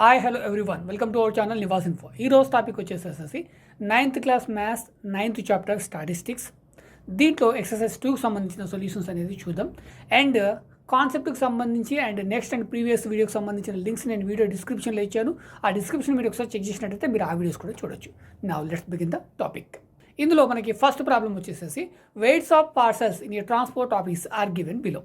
Hi hello everyone, welcome to our channel Nivas info. ఈరోజు topic వచ్చేసేసి 9th class maths 9th chapter statistics. దీంట్లో exercise 2కి సంబంధించిన solutions అనేది చూద్దాం. అండ్ కాన్సెప్ట్కి సంబంధించి అండ్ నెక్స్ట్ అండ్ ప్రీవియస్ వీడియోకి సంబంధించిన లింక్స్ నేను వీడియో డిస్క్రిప్షన్లో ఇచ్చాను. ఆ డిస్క్రిప్షన్ మీరు ఒకసారి చెక్ చేసినట్టయితే మీరు ఆ వీడియోస్ కూడా చూడొచ్చు. Now let's begin the topic. ఇందులో మనకి ఫస్ట్ ప్రాబ్లం వచ్చేసేసి weights of parcels in a transport office are given below.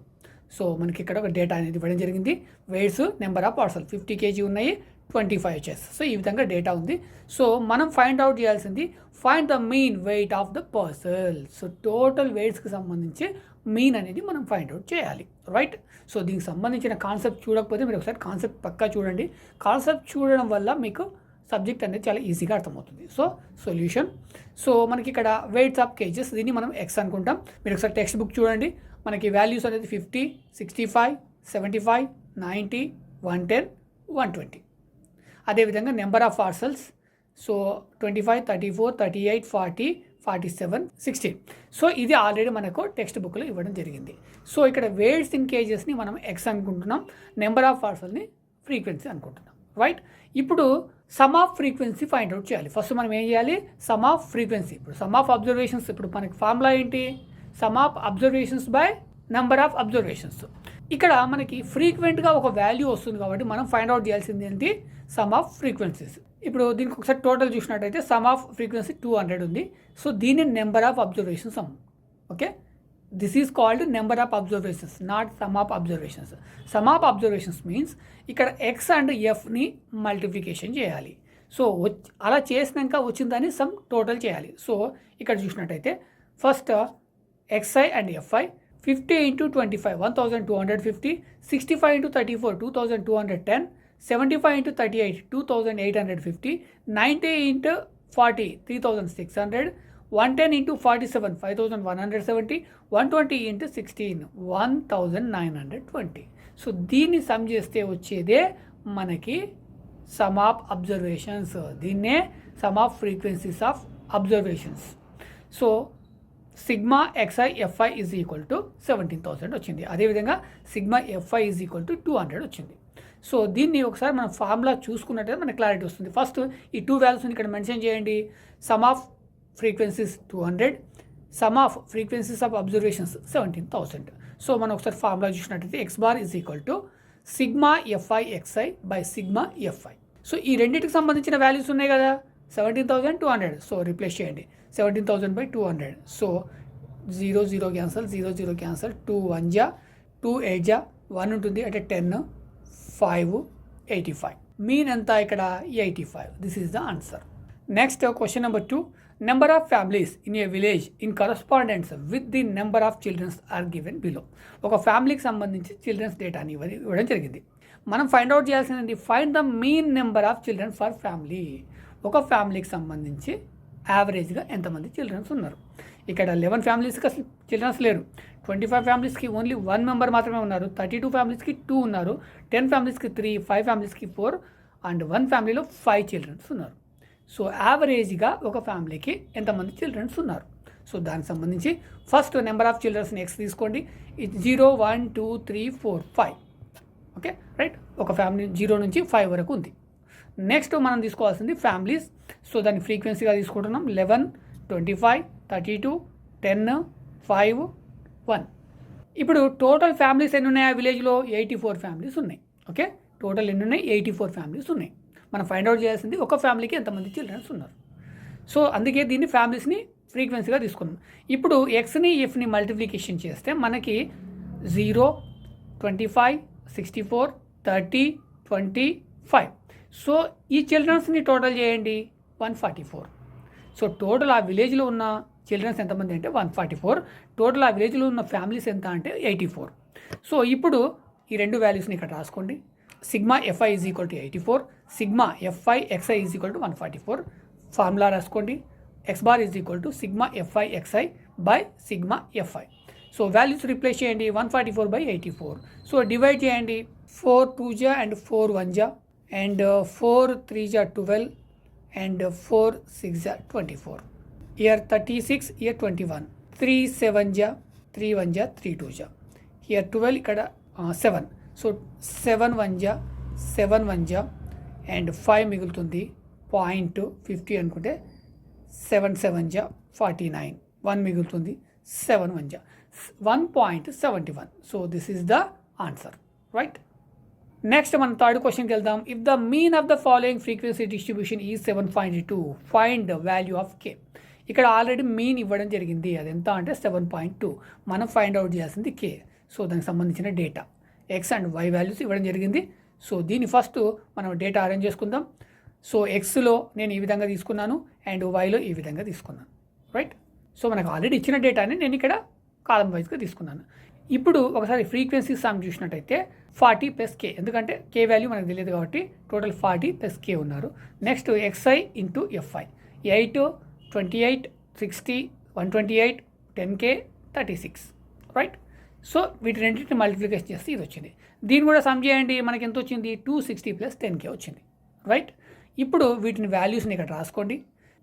So మనకి ఇక్కడ ఒక డేటా అనేది ఇవ్వడం జరిగింది. Weights, number of parcel 50 kg ఉన్నాయి, 25 చెస్. సో ఈ విధంగా డేటా ఉంది. సో మనం ఫైండ్ అవుట్ చేయాల్సింది find the mean weight of the parcel. So total వెయిట్స్కి సంబంధించి మీన్ అనేది మనం ఫైండ్ అవుట్ చేయాలి, రైట్? సో దీనికి సంబంధించిన కాన్సెప్ట్ చూడకపోతే మీరు ఒకసారి కాన్సెప్ట్ పక్కా చూడండి. కాన్సెప్ట్ చూడడం వల్ల మీకు సబ్జెక్ట్ అనేది చాలా ఈజీగా అర్థమవుతుంది. So solution. సో మనకి ఇక్కడ వెయిట్స్ ఆఫ్ కేజెస్, దీన్ని మనం ఎక్స్ అనుకుంటాం. మీరు ఒకసారి టెక్స్ట్ బుక్ చూడండి. మనకి వాల్యూస్ అనేది 50, 65, 75, 90, 110, 120. అదేవిధంగా number of parcels, so 25, 34, 38, 40, 47, 16. So ఇది ఆల్రెడీ మనకు టెక్స్ట్ బుక్లో ఇవ్వడం జరిగింది. సో ఇక్కడ వెయిట్స్ ఇన్ కేజెస్ని మనం ఎక్స్ అనుకుంటున్నాం, నెంబర్ ఆఫ్ పార్సల్ని ఫ్రీక్వెన్సీ అనుకుంటున్నాం, రైట్? ఇప్పుడు some off frequency find out చేయాలి. ఫస్ట్ మనం ఏం చేయాలి? Some off frequency. ఇప్పుడు సమ్ ఆఫ్ అబ్జర్వేషన్స్, ఇప్పుడు మనకి ఫార్ములా ఏంటి? Some of observations by number of observations. ఇక్కడ మనకి ఫ్రీక్వెంట్గా ఒక వాల్యూ వస్తుంది కాబట్టి మనం ఫైండ్ అవుట్ చేయాల్సింది ఏంటి? Some of frequencies. ఇప్పుడు దీనికి ఒకసారి టోటల్ చూసినట్టయితే సమ్ ఆఫ్ ఫ్రీక్వెన్సీ 200 ఉంది. సో దీని number of observations some. Okay, this is called number of observations, not some of observations. Some of observations means ఇక్కడ ఎక్స్ అండ్ ఎఫ్ని మల్టిప్లికేషన్ చేయాలి. సో అలా చేసినాక వచ్చిన దాన్ని సమ్ టోటల్ చేయాలి. సో ఇక్కడ చూసినట్టయితే first xi and fi, 50 into 25, 1250, 65 into 34, 2210, 75 into 38, 2850, 90 into 40, 3600, 110 into 47, 5170, 120 into 16, 1920. So దీన్ని సమ్ చేస్తే వచ్చేదే మనకి సమ్ ఆఫ్ అబ్జర్వేషన్స్. దీన్నే sum of frequencies of observations. So sigma x i f i is equal to 17,000 వచ్చింది. అదేవిధంగా sigma f i is equal to 200 వచ్చింది. So దీన్ని ఒకసారి మనం ఫార్ములా చూసుకున్నట్టయితే మనకి క్లారిటీ వస్తుంది. ఫస్ట్ ఈ 2 వాల్యూస్ని ఇక్కడ మెన్షన్ చేయండి. Sum of frequencies 200, sum of frequencies of observations 17,000. So మనం ఒకసారి ఫార్ములా చూసినట్టయితే x bar is equal to sigma f i xi by sigma f i. So ఈ రెండింటికి సంబంధించిన వాల్యూస్ ఉన్నాయి కదా, 17,200. సో రిప్లేస్ చేయండి 17,000 by 200. సో 0 0 క్యాన్సల్, 0 0 క్యాన్సల్, 2 1 జా, 2 8 జా, 1 ఉంటుంది అంటే 10, 5 85. మీన్ ఎంత ఇక్కడ? 85. This is the answer. Next question number 2. Number of families in a village in correspondence with the number of children are given below. ఒక ఫ్యామిలీకి సంబంధించి చిల్డ్రన్స్ డేటాని ఇవ్వడం జరిగింది. మనం ఫైండ్ అవుట్ చేయాల్సింది find the mean number of children for family. ఒక ఫ్యామిలీకి సంబంధించి యావరేజ్గా ఎంతమంది చిల్డ్రన్స్ ఉన్నారు? ఇక్కడ 11 ఫ్యామిలీస్కి అసలు చిల్డ్రన్స్ లేరు, 25 ఫ్యామిలీస్కి ఓన్లీ 1 మెంబర్ మాత్రమే ఉన్నారు, 32 ఫ్యామిలీస్కి 2 ఉన్నారు, 10 ఫ్యామిలీస్కి 3, 5 ఫ్యామిలీస్కి 4 అండ్ 1 ఫ్యామిలీలో 5 చిల్డ్రన్స్ ఉన్నారు. సో యావరేజ్గా ఒక ఫ్యామిలీకి ఎంతమంది చిల్డ్రన్స్ ఉన్నారు? సో దానికి సంబంధించి ఫస్ట్ నెంబర్ ఆఫ్ చిల్డ్రన్స్ని ఎక్స్ తీసుకోండి. 0 1 2 3 4 5. Okay, right? ఒక ఫ్యామిలీ 0 నుంచి 5 వరకు ఉంది. నెక్స్ట్ మనం తీసుకోవాల్సింది ఫ్యామిలీస్. సో దాన్ని ఫ్రీక్వెన్సీగా తీసుకుంటున్నాం. 11, 25, 32, 10, 5, 1. ఇప్పుడు టోటల్ ఫ్యామిలీస్ ఎన్ని ఉన్నాయి ఆ విలేజ్లో? 84 ఫ్యామిలీస్ ఉన్నాయి. ఓకే, టోటల్ ఎన్ని ఉన్నాయి? 84 ఫ్యామిలీస్ ఉన్నాయి. మనం ఫైండ్ అవుట్ చేయాల్సింది ఒక ఫ్యామిలీకి ఎంతమంది చిల్డ్రన్స్ ఉన్నారు. సో అందుకే దీన్ని ఫ్యామిలీస్ని ఫ్రీక్వెన్సీగా తీసుకున్నాం. ఇప్పుడు ఎక్స్ని ఎఫ్ని మల్టిప్లికేషన్ చేస్తే మనకి 0, 25, 64, 30, 25. సో ఈ చిల్డ్రన్స్ని టోటల్ చేయండి 144. సో టోటల్ ఆ విలేజ్లో ఉన్న చిల్డ్రన్స్ ఎంతమంది అంటే 144. టోటల్ ఆ విలేజ్లో ఉన్న ఫ్యామిలీస్ ఎంత అంటే 84. సో ఇప్పుడు ఈ రెండు వాల్యూస్ని ఇక్కడ రాసుకోండి. Sigma f i is equal to 84, sigma f i xi is equal to 144. Formula రాసుకోండి. X bar is equal to sigma f i xi by sigma f i. So values replace చేయండి 144 by 84. సో డివైడ్ చేయండి 4 2 జా అండ్ 4 1 జా and 4 3 ja 12 and 4 6 ja 24. Here 36, here 21, 3 7 ja 3 1 ja 3 2 ja, here 12 ikkada 7. So 7 1 ja 7 1 ja and 5 మిగులుతుంది. 0.50 అనుకుంటే 7 7 జా 49, 1 మిగులుతుంది. 7 1 జా 1.71. So this is the answer, right. Next మనం థర్డ్ క్వశ్చన్కి వెళ్దాం. If the mean of the following frequency distribution ఈ 7.2, find the value of కే. ఇక్కడ ఆల్రెడీ మీన్ ఇవ్వడం జరిగింది, అది ఎంత అంటే 7.2. మనం ఫైండ్ అవుట్ చేయాల్సింది కే. సో దానికి సంబంధించిన data x and y values ఇవ్వడం జరిగింది. సో దీన్ని ఫస్ట్ మనం డేటా అరేంజ్ చేసుకుందాం. సో ఎక్స్లో నేను ఈ విధంగా తీసుకున్నాను అండ్ వైలో ఈ విధంగా తీసుకున్నాను, రైట్. సో మనకు ఆల్రెడీ ఇచ్చిన డేటాని నేను ఇక్కడ కాలం వైజ్గా తీసుకున్నాను. ఇప్పుడు ఒకసారి ఫ్రీక్వెన్సీ సమ్ చూసినట్టయితే 40 ప్లస్ కే, ఎందుకంటే కే వాల్యూ మనకు తెలియదు కాబట్టి టోటల్ 40 ప్లస్ కే ఉన్నారు. Next x i into f i 8, 28, 60, 128, 10K, 36, right. So వీటి రెండింటిని మల్టిప్లికేషన్ చేస్తే ఇది వచ్చింది. దీన్ని కూడా సమ్ చేయండి, మనకి ఎంత వచ్చింది 260 ప్లస్ 10K వచ్చింది, రైట్. ఇప్పుడు వీటిని వాల్యూస్ని ఇక్కడ రాసుకోండి.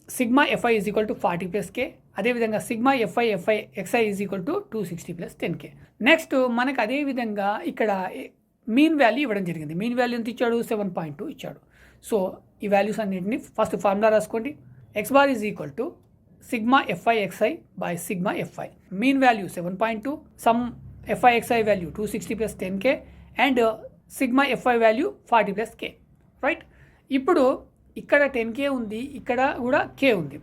Sigma f i is equal to 40 plus K, అదేవిధంగా sigma f i xi is equal to 260 plus 10K. Next మనకు అదేవిధంగా ఇక్కడ మీన్ వాల్యూ ఇవ్వడం జరిగింది. మీన్ వాల్యూ ఎంత ఇచ్చాడు, 7.2 ఇచ్చాడు. సో ఈ వాల్యూస్ అన్నింటినీ ఫస్ట్ ఫార్ములా రాసుకోండి. X bar is equal to sigma f i xi by sigma f i. Mean value 7.2, sum f i x i value 260 plus 10K and sigma f i value 40 plus K, right. ఇప్పుడు ఇక్కడ 10K ఉంది, ఇక్కడ కూడా కే ఉంది.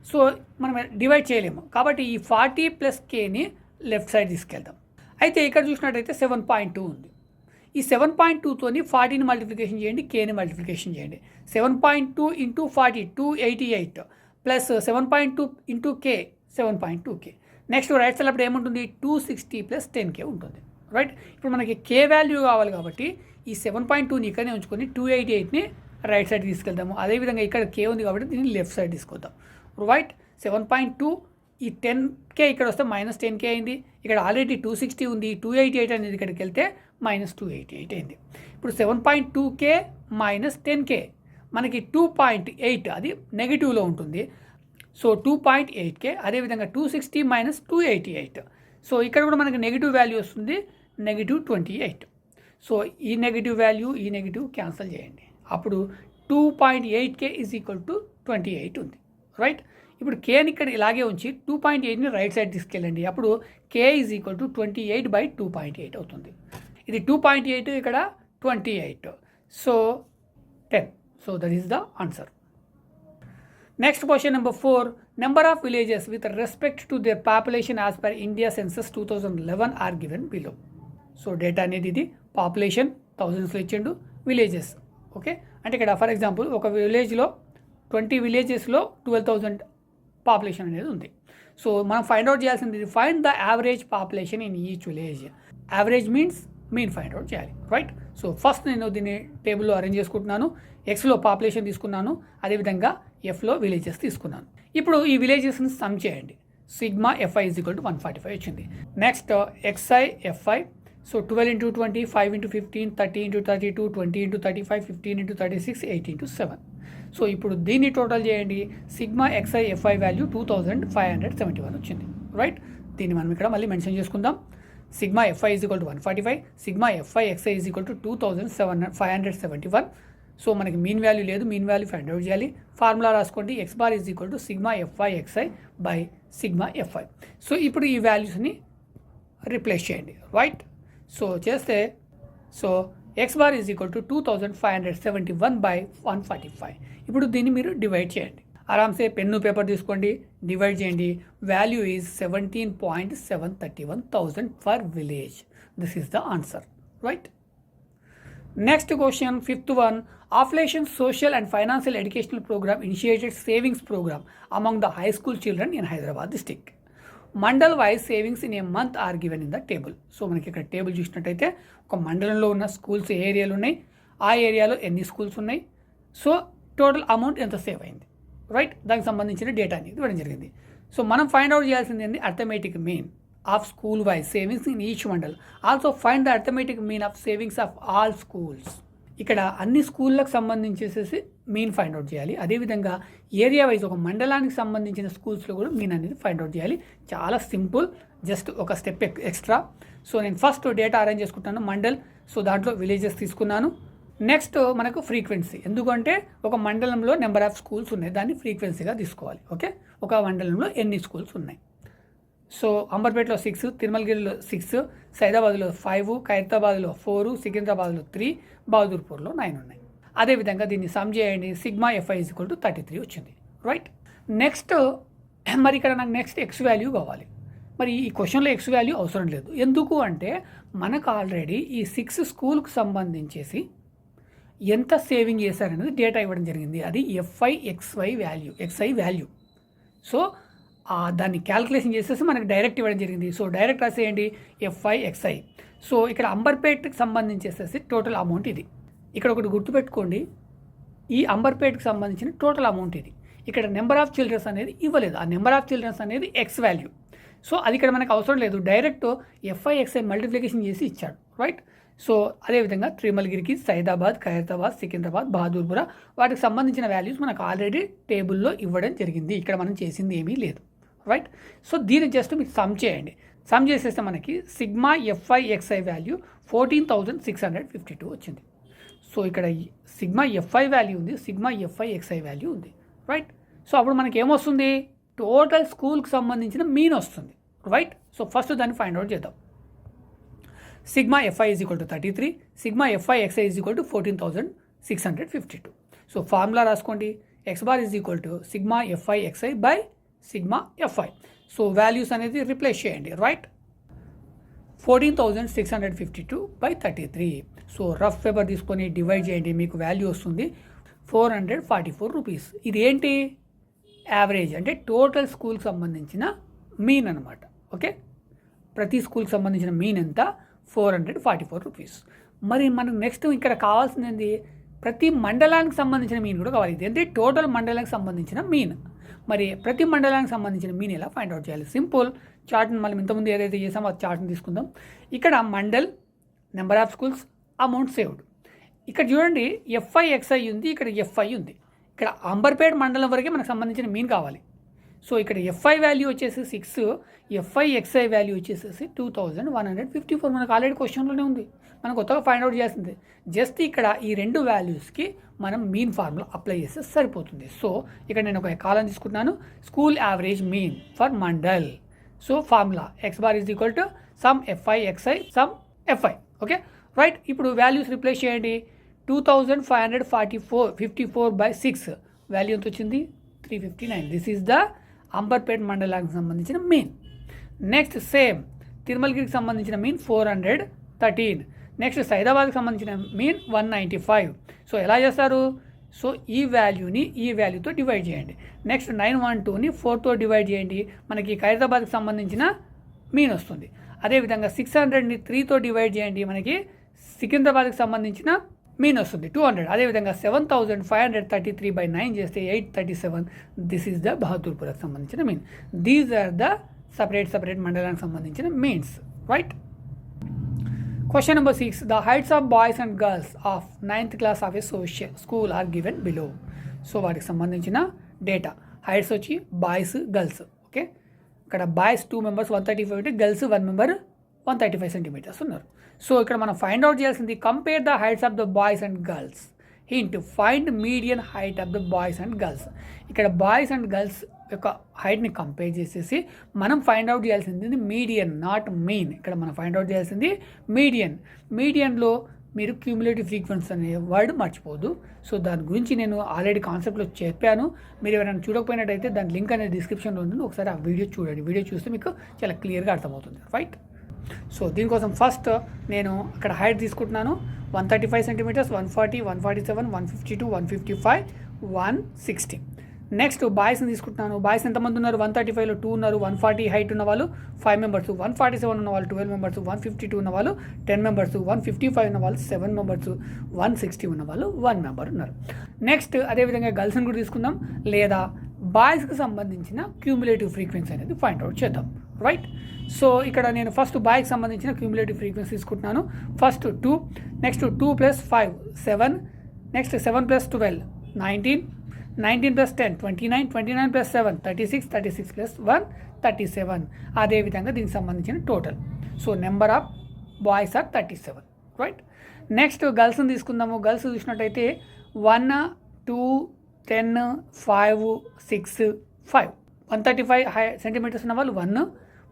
So మనం divide చేయలేము కాబట్టి ఈ 40 ప్లస్ కేని లెఫ్ట్ సైడ్ తీసుకెళ్దాం. అయితే ఇక్కడ చూసినట్టయితే 7.2 ఉంది. ఈ 7.2తోని 40ని మల్టిప్లికేషన్ చేయండి, కేని మల్టిప్లికేషన్ చేయండి. 7.2 ఇంటూ 40 288 ప్లస్ 7.2 ఇంటూ కే 7.2K. నెక్స్ట్ రైట్ సైడ్ అప్పుడు ఏముంటుంది 260 ప్లస్ 10K ఉంటుంది, రైట్. ఇప్పుడు మనకి కే వాల్యూ కావాలి కాబట్టి ఈ 7.2ని ఇక్కడనే ఉంచుకొని 288ని రైట్ సైడ్ తీసుకెళ్తాము. అదేవిధంగా ఇక్కడ కే ఉంది కాబట్టి దీన్ని లెఫ్ట్ సైడ్ తీసుకొద్దాం, రైట్. 7.2 ఈ 10K ఇక్కడ వస్తే మైనస్ 10K అయింది. ఇక్కడ ఆల్రెడీ 260 ఉంది, 288 అనేది ఇక్కడికి వెళ్తే మైనస్ 288 అయింది. ఇప్పుడు 7.2K మైనస్ 10K మనకి 2.8, అది నెగిటివ్లో ఉంటుంది. సో 2.8K, అదేవిధంగా 260 మైనస్ 288. సో ఇక్కడ కూడా మనకి నెగిటివ్ వాల్యూ వస్తుంది, -28. సో ఈ నెగిటివ్ వాల్యూ ఈ నెగిటివ్ క్యాన్సిల్ చేయండి, అప్పుడు 2.8K ఈజ్ ఈక్వల్ టు 28 ఉంది, రైట్. ఇప్పుడు కేని ఇక్కడ ఇలాగే ఉంచి 2.8ని రైట్ సైడ్ తీసుకెళ్ళండి, అప్పుడు K is equal to 28 by 2.8 అవుతుంది. ఇది 2.8, ఇక్కడ 28, so 10. So that is the answer. Next question number 4. Number of villages with respect to their population as per India census 2011 are given below. So data అనేది ఇది population థౌజండ్స్లో ఇచ్చిండు, villages, okay. అంటే ఇక్కడ for example ఒక విలేజ్లో 20 విలేజెస్లో 12,000 population అనేది ఉంది. సో మనం ఫైండ్ అవుట్ చేయాల్సింది find the average population in each village. Average means mean find out చేయాలి, రైట్. సో ఫస్ట్ నేను దీన్ని టేబుల్లో అరేంజ్ చేసుకుంటున్నాను. ఎక్స్లో పాపులేషన్ తీసుకున్నాను, అదేవిధంగా ఎఫ్లో విలేజెస్ తీసుకున్నాను. ఇప్పుడు ఈ విలేజెస్ని సమ్ చేయండి. Sigma f i is equal to 145 వచ్చింది. Next x i f i, so 12 into 20, 5 into 15, 30 into 32, 20 into 35, 15 into 36, 8 into 7. So ఇప్పుడు దీన్ని టోటల్ చేయండి. సిగ్మా ఎక్స్ఐ ఎఫ్ఐ వాల్యూ 2571 వచ్చింది, రైట్. దీన్ని మనం ఇక్కడ మళ్ళీ మెన్షన్ చేసుకుందాం. Sigma f i is equal to 145, sigma f i xi is equal to 2571. So మనకి మీన్ వాల్యూ లేదు, మీన్ వాల్యూ ఫైండ్ అవుట్ చేయాలి. ఫార్ములా రాసుకోండి. X bar is equal to sigma f i xi by sigma f i. So ఇప్పుడు ఈ వాల్యూస్ని replace చేయండి, right. So చేస్తే so x bar is equal to 2571 by 145. ఇప్పుడు దీన్ని మీరు డివైడ్ చేయండి. ఆరామ్సే పెన్ను పేపర్ తీసుకోండి, డివైడ్ చేయండి. Value is 17.731,000 for village. This is the answer, right. Next question 5th one. Affiliation Social and Financial Educational Program initiated savings program among the high school children in Hyderabad district. Mandal wise savings in a month or given in the table. So మనకి ఇక్కడ table చూసినట్టయితే ఒక మండలంలో ఉన్న schools ఏ ఏరియాలు ఉన్నాయి, ఆ ఏరియాలో ఎన్ని స్కూల్స్ ఉన్నాయి, సో టోటల్ అమౌంట్ ఎంత సేవ్ అయింది, రైట్. దానికి సంబంధించిన డేటా అనేది ఇవ్వడం జరిగింది. సో మనం ఫైండ్ అవుట్ చేయాల్సింది ఏంటి, arithmetic mean of school wise savings in each mandal. Also find the arithmetic mean of savings of all schools. ఇక్కడ అన్ని స్కూళ్ళకు సంబంధించేసేసి మీన్ ఫైండ్ అవుట్ చేయాలి. అదేవిధంగా ఏరియా వైజ్ ఒక మండలానికి సంబంధించిన స్కూల్స్లో కూడా మీన్ అనేది ఫైండ్ అవుట్ చేయాలి. చాలా సింపుల్, జస్ట్ ఒక స్టెప్ ఎక్స్ట్రా. సో నేను ఫస్ట్ డేటా అరేంజ్ చేసుకుంటాను మండల్. సో దాంట్లో విలేజెస్ తీసుకున్నాను. నెక్స్ట్ మనకు ఫ్రీక్వెన్సీ, ఎందుకంటే ఒక మండలంలో నెంబర్ ఆఫ్ స్కూల్స్ ఉన్నాయి, దాన్ని ఫ్రీక్వెన్సీగా తీసుకోవాలి. ఓకే, ఒక మండలంలో ఎన్ని స్కూల్స్ ఉన్నాయి. సో అంబర్పేటలో 6, తిరుమలగిరిలో 6, సైదాబాద్లో 5, ఖైరతాబాద్లో 4, సికింద్రాబాద్లో 3, బహదూర్పూర్లో 9 ఉన్నాయి. అదేవిధంగా దీన్ని సమ్ చేయండి, సిగ్మా ఎఫ్ఐ = 33 వచ్చింది. రైట్. నెక్స్ట్ మరి ఇక్కడ నాకు నెక్స్ట్ ఎక్స్ వాల్యూ కావాలి. మరి ఈ క్వశ్చన్లో ఎక్స్ వాల్యూ అవసరం లేదు. ఎందుకు అంటే మనకు ఆల్రెడీ ఈ 6 స్కూల్కి సంబంధించేసి ఎంత సేవింగ్ చేశారనేది డేటా ఇవ్వడం జరిగింది. అది ఎక్స్ఐ వాల్యూ. సో దాన్ని క్యాల్కులేషన్ చేసేసి మనకు డైరెక్ట్ ఇవ్వడం జరిగింది. సో డైరెక్ట్ రాసేయండి ఎక్స్ఐ. సో ఇక్కడ అంబర్పేట్కి సంబంధించేసేసి టోటల్ అమౌంట్ ఇది. ఇక్కడ ఒకటి గుర్తుపెట్టుకోండి, ఈ అంబర్పేట్కి సంబంధించిన టోటల్ అమౌంట్ ఇది. ఇక్కడ నెంబర్ ఆఫ్ చిల్డ్రన్స్ అనేది ఇవ్వలేదు, ఆ నెంబర్ ఆఫ్ చిల్డ్రన్స్ అనేది ఎక్స్ వాల్యూ. సో అది ఇక్కడ మనకు అవసరం లేదు, డైరెక్ట్ ఎక్స్ఐ మల్టిప్లికేషన్ చేసి ఇచ్చాడు. రైట్. సో అదేవిధంగా తిరుమలగిరికి, సైదాబాద్, ఖైరతాబాద్, సికింద్రాబాద్, బహదూర్పుర వాటికి సంబంధించిన వాల్యూస్ మనకు ఆల్రెడీ టేబుల్లో ఇవ్వడం జరిగింది. ఇక్కడ మనం చేసింది ఏమీ లేదు. రైట్. సో దీన్ని జస్ట్ మీరు సమ్ చేయండి. సమ్ చేసేస్తే మనకి సిగ్మా ఎక్స్ఐ వాల్యూ 14,652 వచ్చింది. సో ఇక్కడ సిగ్మా ఎఫ్ఐ వాల్యూ ఉంది, సిగ్మా ఎక్స్ఐ వాల్యూ ఉంది. రైట్. సో అప్పుడు మనకి ఏమొస్తుంది, టోటల్ స్కూల్కి సంబంధించిన మీన్ వస్తుంది. రైట్. సో ఫస్ట్ దాన్ని ఫైండ్ అవుట్ చేద్దాం. Sigma FI = 33, sigma XI = 14,652. So formula రాసుకోండి, X bar sigma XI by sigma f i. So values అనేది రిప్లేస్ చేయండి. Right. 14,652 by 33. So rough paper తీసుకొని డివైడ్ చేయండి, మీకు వాల్యూ వస్తుంది 444 రూపీస్. ఇది ఏంటి, యావరేజ్ అంటే టోటల్ స్కూల్కి సంబంధించిన మీన్ అనమాట. ఓకే, ప్రతి స్కూల్కి సంబంధించిన మీన్ ఎంత, 444 రూపీస్. మరి మనకు నెక్స్ట్ ఇక్కడ కావాల్సింది ప్రతి మండలానికి సంబంధించిన మీన్ కూడా కావాలి. ఇది అంటే టోటల్ మండలానికి సంబంధించిన మీన్. మరి ప్రతి మండలానికి సంబంధించిన మీన్ ఎలా ఫైండ్ అవుట్ చేయాలి, సింపుల్ చార్ట్ని మనం ఇంతకుముందు ఏదైతే చేసామో ఆ చార్ట్ని తీసుకుందాం. ఇక్కడ mandal, number of schools, amount saved. ఇక్కడ చూడండి ఎక్స్ఐ ఉంది, ఇక్కడ ఎఫ్ఐ ఉంది. ఇక్కడ అంబర్పేట మండలం వరకే మనకు సంబంధించిన మీన్ కావాలి. సో ఇక్కడ ఎఫ్ఐ వాల్యూ వచ్చేసి 6, ఎక్స్ఐ వాల్యూ వచ్చేసి 2,154. మనకు ఆల్రెడీ క్వశ్చన్లోనే ఉంది, మనం కొత్తగా ఫైండ్ అవుట్ చేస్తుంది. జస్ట్ ఇక్కడ ఈ రెండు వాల్యూస్కి మనం మీన్ ఫార్ములా అప్లై చేస్తే సరిపోతుంది. సో ఇక్కడ నేను ఒక కాలం తీసుకుంటున్నాను, school average mean for mandal. So formula x bar sum x i sum f i. Okay, right. ఇప్పుడు వాల్యూస్ రిప్లేస్ చేయండి. 2,554 బై 6 వాల్యూ ఎంత వచ్చింది, 359. దిస్ ఈజ్ ద అంబర్పేట్ మండలానికి సంబంధించిన మీన్. నెక్స్ట్ సేమ్ తిరుమలగిరికి సంబంధించిన మీన్ 413. నెక్స్ట్ సైదాబాద్కి సంబంధించిన మీన్ 195. సో ఎలా చేస్తారు, సో ఈ వాల్యూని ఈ వాల్యూతో డివైడ్ చేయండి. నెక్స్ట్ 912ని 4తో డివైడ్ చేయండి, మనకి ఖైరతాబాద్కి సంబంధించిన మీన్ వస్తుంది. అదేవిధంగా 600ని 3తో డివైడ్ చేయండి, మనకి సికింద్రాబాద్కి సంబంధించిన మీన్ వస్తుంది 200. అదేవిధంగా 7,533 బై 9 చేస్తే 837. దిస్ ఈజ్ ద బహదూర్పురకు సంబంధించిన mean. These are the separate మండలానికి సంబంధించిన means. Right. Question number 6. The heights of boys and girls of 9th class of a social school are given below. So వాటికి సంబంధించిన data, heights వచ్చి boys, girls. Okay, ఇక్కడ boys 2 members 135, girls 1 member 135 centimetres ఉన్నారు. So ఇక్కడ మనం find out చేయాల్సింది compare the heights of the boys and girls. Hint, find median height of the boys and girls. ఇక్కడ boys and girls యొక్క హైట్ని compare చేసేసి మనం find out చేయాల్సింది median, not mean. ఇక్కడ మనం ఫైండ్ అవుట్ చేయాల్సింది మీడియన్. మీడియన్లో మీరు క్యూములేటివ్ ఫ్రీక్వెన్సీ అనే వర్డ్ మర్చిపోదు. సో దాని గురించి నేను ఆల్రెడీ కాన్సెప్ట్లో చెప్పాను. మీరు ఎవరైనా చూడకపోయినట్టయితే దాని లింక్ అనేది డిస్క్రిప్షన్లో ఉంది, ఒకసారి ఆ వీడియో చూడండి. వీడియో చూస్తే మీకు చాలా క్లియర్గా అర్థమవుతుంది. రైట్. సో దీనికోసం ఫస్ట్ నేను అక్కడ హైట్ తీసుకుంటున్నాను 135 సెంటీమీటర్స్, 140, 147, 152, 155, 160. నెక్స్ట్ బాయ్స్ని తీసుకుంటున్నాను. బాయ్స్ ఎంతమంది ఉన్నారు, 135లో 2 ఉన్నారు, 140 హైట్ ఉన్న వాళ్ళు 5 మెంబర్స్, 147 ఉన్న వాళ్ళు 12 మెంబర్స్, 152 ఉన్న వాళ్ళు 10 మెంబర్స్, 155 ఉన్న వాళ్ళు 7 మెంబర్స్, 160 ఉన్న వాళ్ళు 1 మెంబర్ ఉన్నారు. నెక్స్ట్ అదేవిధంగా గర్ల్స్ని కూడా తీసుకుందాం, లేదా బాయ్స్కి సంబంధించిన క్యూములేటివ్ ఫ్రీక్వెన్సీ అనేది ఫైండ్ అవుట్ చేద్దాం. రైట్. సో ఇక్కడ నేను ఫస్ట్ బాయ్కి సంబంధించిన క్యూములేటివ్ ఫ్రీక్వెన్సీ తీసుకుంటున్నాను. First 2, next 2 + 5 7, next 7 + 12 19, 19 + 10 29, 29 + 7 36, 36 + 1 37. అదేవిధంగా దీనికి సంబంధించిన total. So number of boys are 37. Right. Next గర్ల్స్ని తీసుకుందాము. గర్ల్స్ చూసినట్టయితే 1, 2, 10, 5, 6, 5. 135 సెంటీమీటర్స్ ఉన్న వాళ్ళు 1,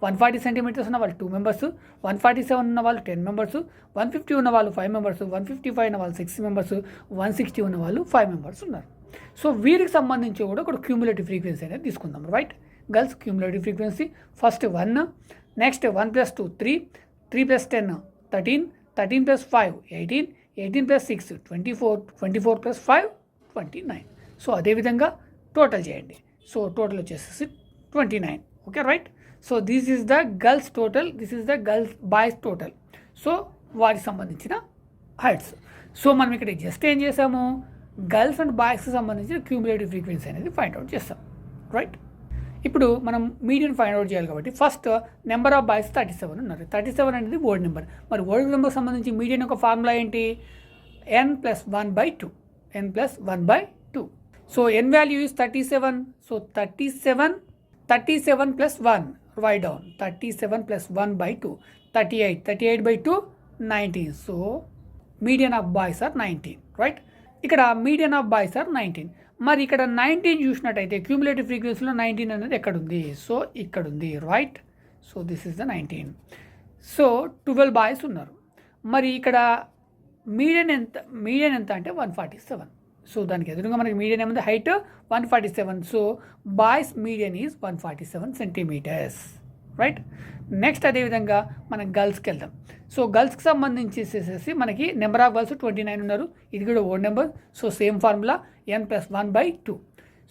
140 సెంటీమీటర్స్ ఉన్న వాళ్ళు 2 మెంబర్స్, 147 ఉన్న వాళ్ళు 10 మెంబర్స్, 150 ఉన్న వాళ్ళు 5 మెంబర్స్, 155 ఉన్న వాళ్ళు 6 మెంబర్స్, 160 ఉన్న వాళ్ళు 5 మెంబర్స్ ఉన్నారు. సో వీరికి సంబంధించి కూడా ఒక క్యూములేటివ్ ఫ్రీక్వెన్సీ అనేది తీసుకుందాం. Right, girls cumulative frequency first 1, next 1 + 2 3, 3 + 10 13, 13 + 5 18, 18 + 6 24, 24 + 5 29. So అదేవిధంగా టోటల్ చేయండి. సో టోటల్ వచ్చేసి 29. Okay right. So this is the girls total, this is the girls boys total. So వారికి సంబంధించిన హైట్స్. సో మనం ఇక్కడ జస్ట్ ఏం చేసాము, గర్ల్స్ అండ్ బాయ్స్కి సంబంధించిన క్యూములేటివ్ ఫ్రీక్వెన్సీ అనేది ఫైండ్ అవుట్ చేస్తాం. రైట్, ఇప్పుడు మనం మీడియన్ ఫైండ్ అవుట్ చేయాలి కాబట్టి ఫస్ట్ నెంబర్ ఆఫ్ బాయ్స్ 37 ఉన్నారు. 37 అనేది వర్డ్ నెంబర్. మరి వర్డ్ నెంబర్కి సంబంధించి మీడియన్ యొక్క ఫార్ములా ఏంటి, n+1/2, n+1/2. So n value is 37. So 37 + 1, write down 37 + 1/2, 38, 38/2 19. So median of boys are 19. Right, ఇక్కడ మీడియన్ ఆఫ్ బాయ్స్ ఆర్ 19. మరి ఇక్కడ 19 చూసినట్టయితే క్యూములేటివ్ ఫ్రీక్వెన్సీలో 19 అనేది ఎక్కడుంది, సో ఇక్కడ ఉంది. Right, so this is the 19. So 12 boys ఉన్నారు. మరి ఇక్కడ మీడియన్ ఎంత అంటే 147. సో దానికి ఎదురుగా మనకి మీడియన్ ఏముంది, height 147. So boys median is 147 centimetres. Right, next అదేవిధంగా మనం గర్ల్స్కి వెళ్దాం. సో గర్ల్స్కి సంబంధించేసేసి మనకి నెంబర్ ఆఫ్ గర్ల్స్ 29 ఉన్నారు. ఇది కూడా odd number. So same formula n+1/2.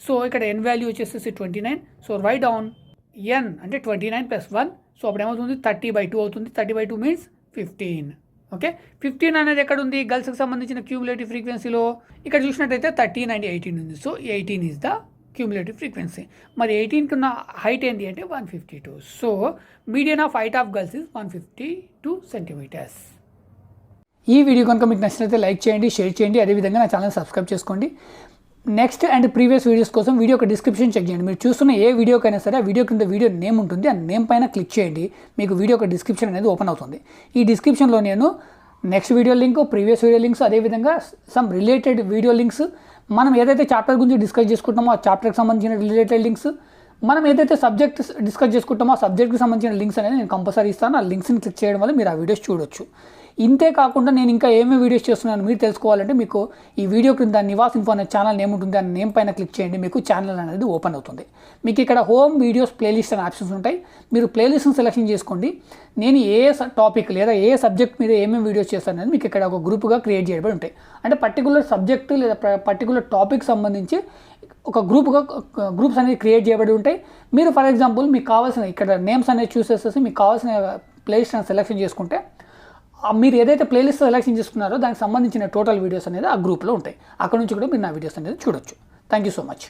So ఇక్కడ n వాల్యూ వచ్చేసేసి 29. సో రైట్ డౌన్ n అంటే 29 + 1. సో అప్పుడు ఏమవుతుంది, 30/2 అవుతుంది. 30/2 మీన్స్ 15. ఓకే, 15 అనేది ఎక్కడ ఉంది గర్ల్స్కి సంబంధించిన క్యూములేటివ్ ఫ్రీక్వెన్సీలో, ఇక్కడ చూసినట్టయితే 13 and 18 ఉంది. So 18 is the cumulative frequency. మరి 18కి ఉన్న హైట్ ఏంటి అంటే 152. So median of height of girls is 152 centimetres. ఈ వీడియో కనుక మీకు నచ్చినట్లయితే లైక్ చేయండి, షేర్ చేయండి, అదేవిధంగా నా ఛానల్ సబ్స్క్రైబ్ చేసుకోండి. నెక్స్ట్ అండ్ ప్రీవియస్ వీడియోస్ కోసం వీడియో యొక్క డిస్క్రిప్షన్ చెక్ చేయండి. మీరు చూస్తున్న ఏ వీడియోకైనా సరే ఆ వీడియో కింద వీడియో నేమ్ ఉంటుంది. ఆ నేమ్ పైన క్లిక్ చేయండి, మీకు వీడియో యొక్క డిస్క్రిప్షన్ అనేది ఓపెన్ అవుతుంది. ఈ డిస్క్రిప్షన్లో నేను next video link, previous video links, అదేవిధంగా సమ్ రిలేటెడ్ వీడియో లింక్స్, మనం ఏదైతే చాప్టర్ గురించి డిస్కస్ చేసుకుంటామో ఆ చాప్టర్కి సంబంధించిన రిలేటెడ్ లింక్స్, మనం ఏదైతే సబ్జెక్ట్ డిస్కస్ చేసుకుంటామో ఆ సబ్జెక్ట్కి సంబంధించిన లింక్స్ అనేది నేను కంపల్సరీ ఇస్తాను. ఆ లింక్స్ని క్లిక్ చేయడం వల్ల మీరు ఆ వీడియోస్ చూడొచ్చు. ఇంతే కాకుండా నేను ఇంకా ఏమేమి వీడియోస్ చేస్తున్నాను మీరు తెలుసుకోవాలంటే మీకు ఈ వీడియో క్రింద నివాస్ ఇన్ఫో అనే ఛానల్ నేమ్ ఉంటుంది. ఆ నేమ్ పైన క్లిక్ చేయండి, మీకు ఛానల్ అనేది ఓపెన్ అవుతుంది. మీకు ఇక్కడ హోమ్ వీడియోస్ ప్లేలిస్ట్ అనే ఆప్షన్స్ ఉంటాయి. మీరు ప్లేలిస్ట్ని సెలెక్షన్ చేసుకోండి. నేను ఏ టాపిక్ లేదా ఏ సబ్జెక్ట్ మీద ఏమేమి వీడియోస్ చేస్తాను అనేది మీకు ఇక్కడ ఒక గ్రూప్గా క్రియేట్ చేయబడి ఉంటాయి. అంటే పర్టికులర్ సబ్జెక్టు లేదా పర్టికులర్ టాపిక్ సంబంధించి ఒక గ్రూప్స్ అనేది క్రియేట్ చేయబడి ఉంటాయి. మీరు ఫర్ ఎగ్జాంపుల్ మీకు కావాల్సిన ఇక్కడ నేమ్స్ అనేది చూసేసేసి మీకు కావాల్సిన ప్లేలిస్ట్ అనేది సెలెక్షన్ చేసుకుంటే మీరు ఏదైతే ప్లేలిస్ట్ సెలెక్షన్ చేసుకున్నారో దానికి సంబంధించిన టోటల్ వీడియోస్ అనేది ఆ గ్రూప్లో ఉంటాయి. అక్కడ నుంచి కూడా మీరు నా వీడియోస్ అనేది చూడొచ్చు. Thank you so much.